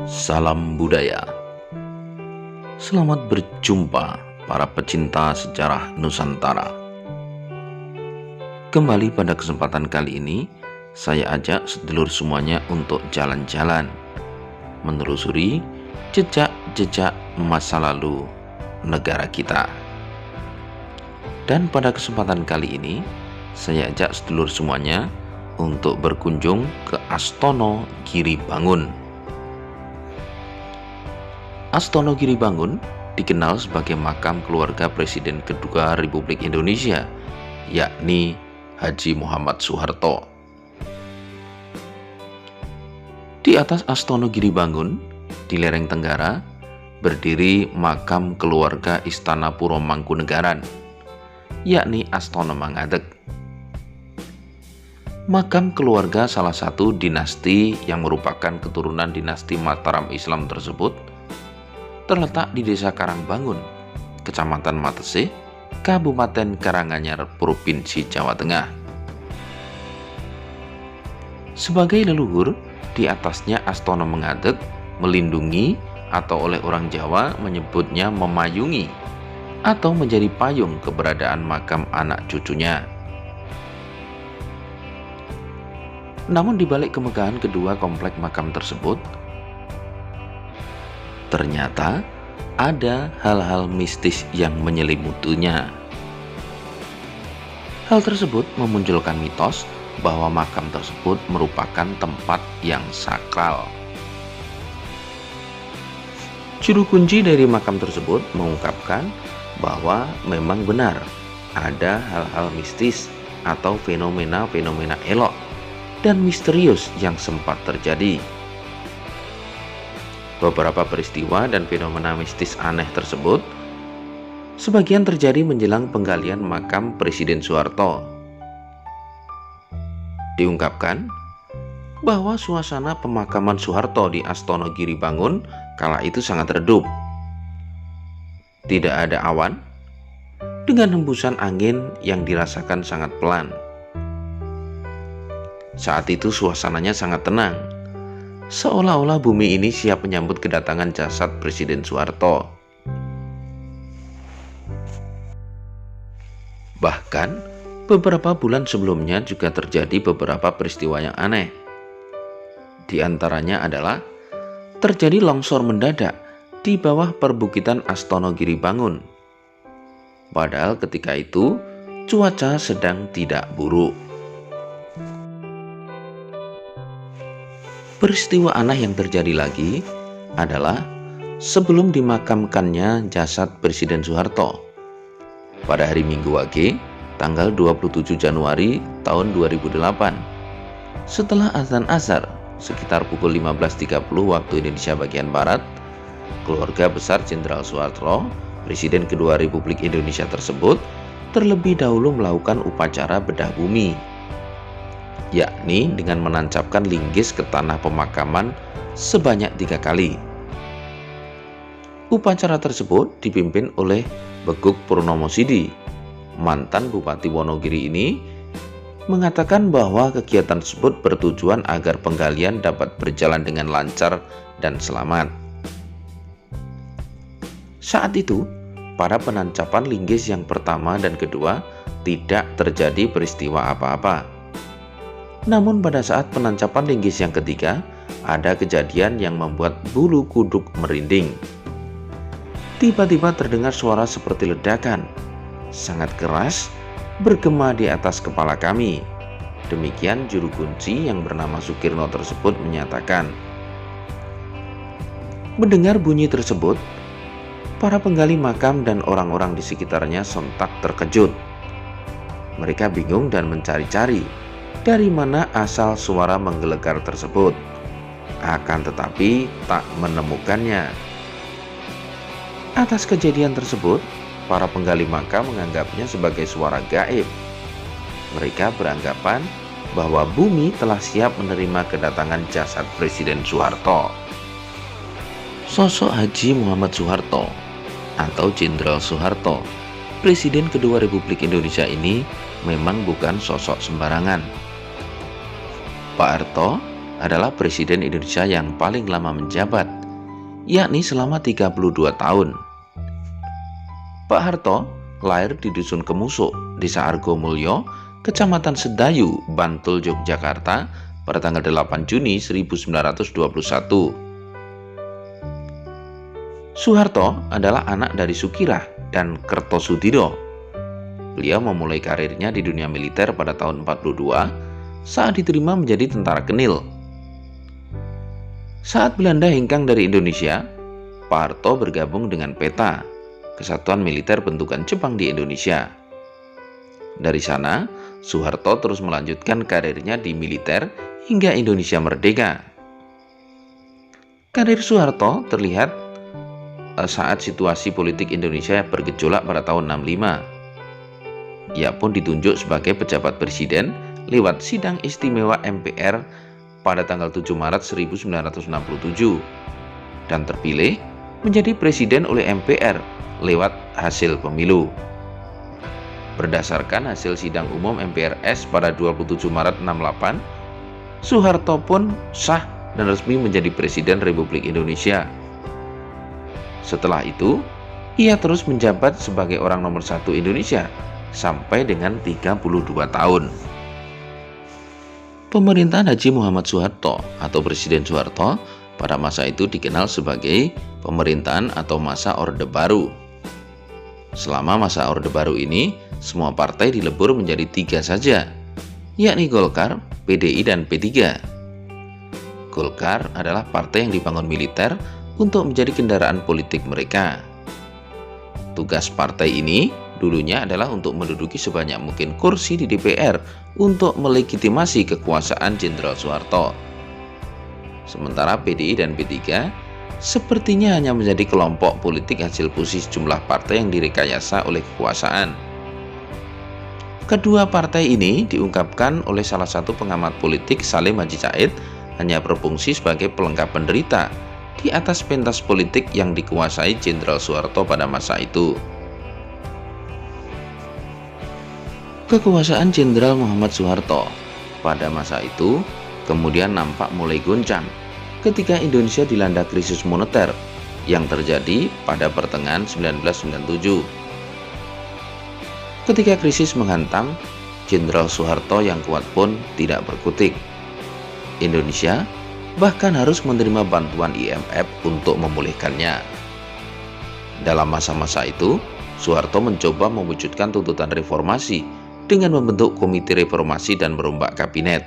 Salam budaya. Selamat berjumpa para pecinta sejarah Nusantara. Kembali pada kesempatan kali ini, saya ajak sedulur semuanya untuk jalan-jalan menelusuri jejak-jejak masa lalu negara kita. Dan pada kesempatan kali ini, saya ajak sedulur semuanya untuk berkunjung ke Astono Giri Bangun. Astono Giri Bangun dikenal sebagai makam keluarga Presiden kedua Republik Indonesia, yakni Haji Muhammad Soeharto. Di atas Astono Giri Bangun, di lereng Tenggara, berdiri makam keluarga Istana Puro Mangkunegaran, yakni Astono Mangadeg. Makam keluarga salah satu dinasti yang merupakan keturunan dinasti Mataram Islam tersebut terletak di Desa Karangbangun, Kecamatan Matese, Kabupaten Karanganyar, Provinsi Jawa Tengah. Sebagai leluhur, di atasnya Astono Mangadeg melindungi atau oleh orang Jawa menyebutnya memayungi atau menjadi payung keberadaan makam anak cucunya. Namun di balik kemegahan kedua komplek makam tersebut, ternyata ada hal-hal mistis yang menyelimutinya. Hal tersebut memunculkan mitos bahwa makam tersebut merupakan tempat yang sakral. Juru kunci dari makam tersebut mengungkapkan bahwa memang benar ada hal-hal mistis atau fenomena-fenomena elok dan misterius yang sempat terjadi. Beberapa peristiwa dan fenomena mistis aneh tersebut sebagian terjadi menjelang penggalian makam Presiden Soeharto. Diungkapkan bahwa suasana pemakaman Soeharto di Astono Giri Bangun kala itu sangat redup. Tidak ada awan, dengan hembusan angin yang dirasakan sangat pelan. Saat itu suasananya sangat tenang, seolah-olah bumi ini siap menyambut kedatangan jasad Presiden Soeharto. Bahkan, beberapa bulan sebelumnya juga terjadi beberapa peristiwa yang aneh. Di antaranya adalah terjadi longsor mendadak di bawah perbukitan Astono Giri Bangun. Padahal ketika itu, cuaca sedang tidak buruk. Peristiwa aneh yang terjadi lagi adalah sebelum dimakamkannya jasad Presiden Soeharto pada hari Minggu Wage tanggal 27 Januari tahun 2008, setelah azan Ashar sekitar pukul 15.30 waktu Indonesia bagian Barat, keluarga besar Jenderal Soeharto, Presiden kedua Republik Indonesia tersebut terlebih dahulu melakukan upacara bedah bumi, yakni dengan menancapkan linggis ke tanah pemakaman sebanyak 3 kali. Upacara tersebut dipimpin oleh Beguk Purnomo Sidi. Mantan Bupati Wonogiri ini mengatakan bahwa kegiatan tersebut bertujuan agar penggalian dapat berjalan dengan lancar dan selamat. Saat itu, pada penancapan linggis yang pertama dan kedua tidak terjadi peristiwa apa-apa. Namun pada saat penancapan linggis yang ketiga, ada kejadian yang membuat bulu kuduk merinding. Tiba-tiba terdengar suara seperti ledakan, sangat keras, bergema di atas kepala kami. Demikian juru kunci yang bernama Sukirno tersebut menyatakan. Mendengar bunyi tersebut, para penggali makam dan orang-orang di sekitarnya sontak terkejut. Mereka bingung dan mencari-cari dari mana asal suara menggelegar tersebut, akan tetapi tak menemukannya. Atas kejadian tersebut, para penggali makam menganggapnya sebagai suara gaib. Mereka beranggapan bahwa bumi telah siap menerima kedatangan jasad Presiden Soeharto. Sosok Haji Muhammad Soeharto atau Jenderal Soeharto, Presiden kedua Republik Indonesia ini memang bukan sosok sembarangan. Pak Harto adalah Presiden Indonesia yang paling lama menjabat yakni selama 32 tahun. Pak Harto lahir di Dusun Kemusuk, Desa Argomulyo, Kecamatan Sedayu, Bantul, Yogyakarta pada tanggal 8 Juni 1921. Soeharto adalah anak dari Sukirah dan Kertosudiro. Beliau memulai karirnya di dunia militer pada tahun 42 saat diterima menjadi tentara Kenil. Saat Belanda hengkang dari Indonesia, Pak Harto bergabung dengan PETA, Kesatuan Militer Bentukan Jepang di Indonesia. Dari sana, Soeharto terus melanjutkan karirnya di militer hingga Indonesia merdeka. Karir Soeharto terlihat saat situasi politik Indonesia bergejolak pada tahun 65. Ia pun ditunjuk sebagai pejabat presiden lewat sidang istimewa MPR pada tanggal 7 Maret 1967 dan terpilih menjadi presiden oleh MPR lewat hasil pemilu. Berdasarkan hasil sidang umum MPRS pada 27 Maret 68, Soeharto pun sah dan resmi menjadi Presiden Republik Indonesia. Setelah itu, ia terus menjabat sebagai orang nomor 1 Indonesia sampai dengan 32 tahun. Pemerintahan Haji Muhammad Soeharto atau Presiden Soeharto pada masa itu dikenal sebagai pemerintahan atau masa Orde Baru. Selama masa Orde Baru ini, semua partai dilebur menjadi 3 saja, yakni Golkar, PDI, dan P3. Golkar adalah partai yang dibangun militer untuk menjadi kendaraan politik mereka. Tugas partai ini dulunya adalah untuk menduduki sebanyak mungkin kursi di DPR untuk melegitimasi kekuasaan Jenderal Soeharto. Sementara PDI dan P3 sepertinya hanya menjadi kelompok politik hasil fusi sejumlah partai yang direkayasa oleh kekuasaan. Kedua partai ini diungkapkan oleh salah satu pengamat politik, Salim Haji Said, hanya berfungsi sebagai pelengkap penderita di atas pentas politik yang dikuasai Jenderal Soeharto pada masa itu. Kekuasaan Jenderal Muhammad Soeharto pada masa itu kemudian nampak mulai goncang ketika Indonesia dilanda krisis moneter yang terjadi pada pertengahan 1997. Ketika krisis menghantam, Jenderal Soeharto yang kuat pun tidak berkutik. Indonesia bahkan harus menerima bantuan IMF untuk memulihkannya. Dalam masa-masa itu, Soeharto mencoba mewujudkan tuntutan reformasi dengan membentuk komite reformasi dan merombak kabinet.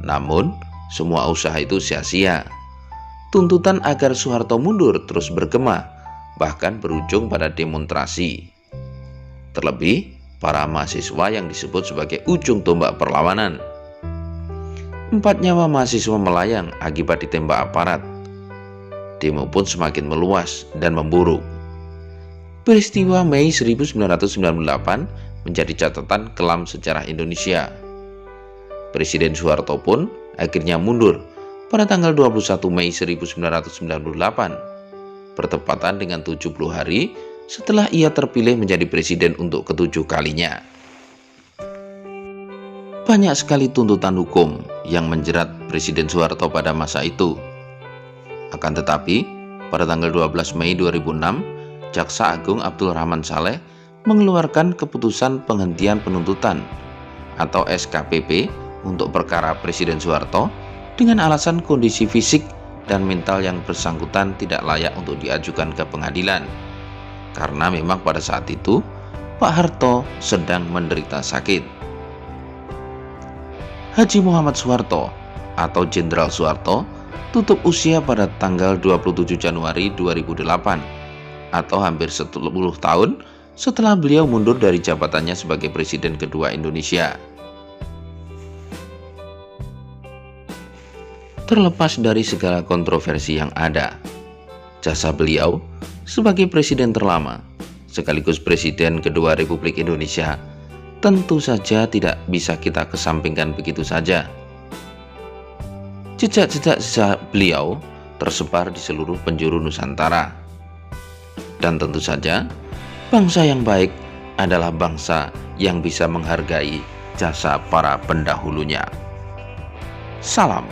Namun, semua usaha itu sia-sia. Tuntutan agar Soeharto mundur terus bergema, bahkan berujung pada demonstrasi. Terlebih, para mahasiswa yang disebut sebagai ujung tombak perlawanan. 4 nyawa mahasiswa melayang akibat ditembak aparat. Demo pun semakin meluas dan memburuk. Peristiwa Mei 1998 menjadi catatan kelam sejarah Indonesia. Presiden Soeharto pun akhirnya mundur pada tanggal 21 Mei 1998, bertepatan dengan 70 hari setelah ia terpilih menjadi presiden untuk ke-7 kalinya. Banyak sekali tuntutan hukum yang menjerat Presiden Soeharto pada masa itu. Akan tetapi, pada tanggal 12 Mei 2006, Jaksa Agung Abdul Rahman Saleh mengeluarkan keputusan penghentian penuntutan atau SKPP untuk perkara Presiden Soeharto dengan alasan kondisi fisik dan mental yang bersangkutan tidak layak untuk diajukan ke pengadilan. Karena memang pada saat itu Pak Harto sedang menderita sakit. Haji Muhammad Soeharto atau Jenderal Soeharto tutup usia pada tanggal 27 Januari 2008 atau hampir 10 tahun setelah beliau mundur dari jabatannya sebagai Presiden kedua Indonesia. Terlepas dari segala kontroversi yang ada, jasa beliau sebagai presiden terlama sekaligus presiden kedua Republik Indonesia tentu saja tidak bisa kita kesampingkan begitu saja. Jejak-jejak beliau tersebar di seluruh penjuru Nusantara. Dan tentu saja, bangsa yang baik adalah bangsa yang bisa menghargai jasa para pendahulunya. Salam.